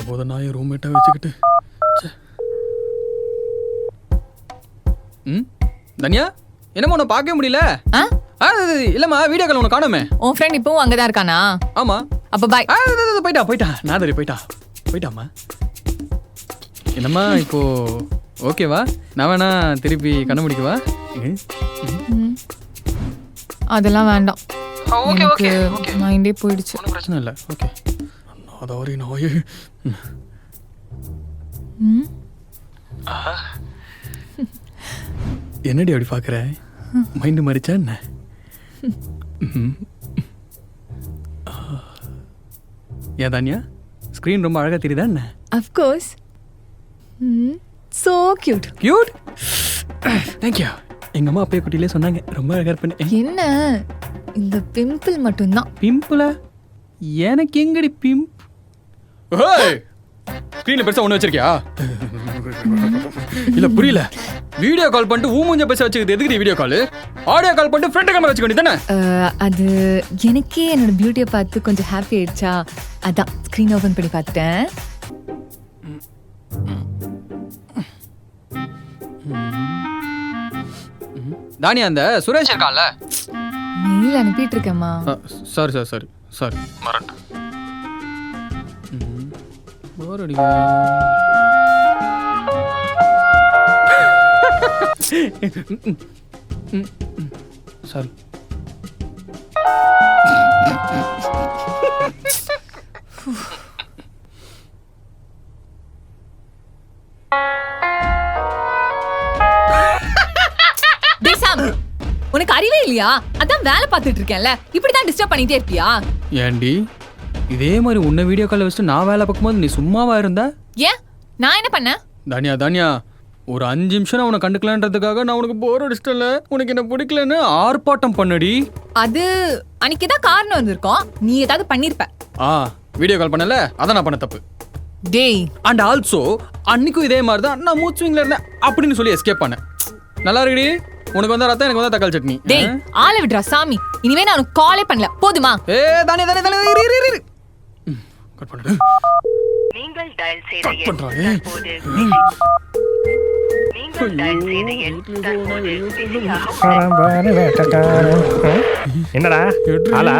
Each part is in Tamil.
போத நான் என் ரூம்மேட்டை வச்சுக்கிட்டு. தன்யா என்னம்மா உன்னை பார்க்கவே முடியல. இல்லம்மா வீடியோ கால் உனக்கு காணுமே. உன் ஃப்ரெண்ட் இப்பவும் அங்கதான் இருக்கானா? ஆமா. அப்ப பாய். போயிட்டா நாதரி போயிட்டாமா. என்னம்மா இப்போ ஓகேவா? நான் வேணா திருப்பி கண்ண முடிக்கவா? அதெல்லாம் வேண்டாம். ஓகே மைண்டே போயிடுச்சு. ஒன்றும் பிரச்சனை இல்லை. ஓகே அதாவது நோயே. என்னடி அப்படி பார்க்குற? மைண்டு மாறிச்சா என்ன? ஏன் தானியா ஸ்க்ரீன் ரொம்ப அழகாக தெரியுதா என்ன? Of course. So cute. Cute? Thank you. எங்கள் அம்மா அப்பைய குட்டியிலே சொன்னாங்க ரொம்ப அழகாக இருப்பேன்னு. என்ன இந்த பிம்பிள் மட்டும்தான். பிம்பிளா? எனக்கு எங்கடி பிம்ப்? ஸ்க்ரீனில் பெருசாக ஒன்று வச்சிருக்கியா? இல்லை புரியல. வீடியோ கால் பண்ணிட்டு மூஞ்ச பேச வச்சுக்கிது எதுக்கு வீடியோ கால்? ஆடியோ கால் பண்ணிட்டு ஃப்ரண்ட் கேமரா வச்சுக்க வேண்டியதானே? அது எனக்கே என்னோட பியூட்டியை பார்த்து கொஞ்சம் ஹாப்பி ஆயிடுச்சா, அதான் ஸ்க்ரீன் ஓபன் பண்ணி பார்த்துட்டேன். தானியா அந்த சுரேஷ் இருக்கான்ல, மெயில் அனுப்பிட்டு இருக்கேம்மா. சாரி மறந்துட்டேன். போர் அடி. சாரி. உனக்கு அறிவே இல்லையா? அதான் வேலை பார்த்துட்டு இருக்கேன்ல, இப்படிதான் டிஸ்டர்ப் பண்ணிட்டே இருப்பியா? ஏண்டி இதே மாதிரி உன்னை வீடியோ கால் வச்சுட்டு நான் வேலை பார்க்கும்போது நீ சும்மாவா இருந்த? ஏன் நான் என்ன பண்ணேன்? தானியா ஒரு 5 நிமிஷம் நான் உன்னை கண்டுக்கலான்றதுக்காக நான் உனக்கு போர் அடிச்சிட்டல, உனக்கு என்ன பிடிக்கலன்னு ஆர்ப்பாட்டம் பண்ணடி. அது அன்னைக்கு தான் காரணம் இருந்திருக்கும், நீ ஏதாவது பண்ணிருப்ப. வீடியோ கால் பண்ணல, அதான் நான் பண்ண தப்பு. டேய் அண்ட் ஆல்சோ அன்னைக்கும் இதே மாதிரி தான் நான் மூச்சுவிங்ல இருந்தேன் அப்படின்னு சொல்லி எஸ்கேப் பண்ணேன். நல்லா இருக்குடி. உனக்கு வந்தா ரத்தம், எனக்கு வந்தா தக்காளி சட்னி. டேய் ஆளை விடுறா சாமி, இனிமே நான் உனக்கு காலே பண்ணல போதுமா? தானியா கட் பண்ணிடு. நீங்கள் டயல் செய்த எண் தற்போது என்னடா ஆளா?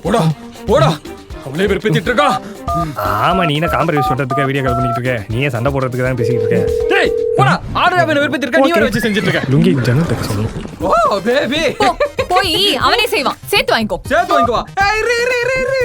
போடா அவளே வெறுப்பேத்திட்டு இருக்கா. ஆமா, நீ என்ன காம்பரேஸ் பண்றதுக்கு வீடியோ கால் பண்ணிட்டு இருக்க? நீயே சண்டை போடுறதுக்கு தான் பேசிட்டு இருக்க. டேய் போடா, ஆர்டர் அவனை வெறுப்பேத்தி இருக்க, நீ வேற வச்சு செஞ்சிட்டு இருக்க. லுங்கி ஜன்னல் தக்க சொல்லு. ஓ பேபி போய் அவனே செய்வான், சேர்த்து வாங்கிக்கோ. வா.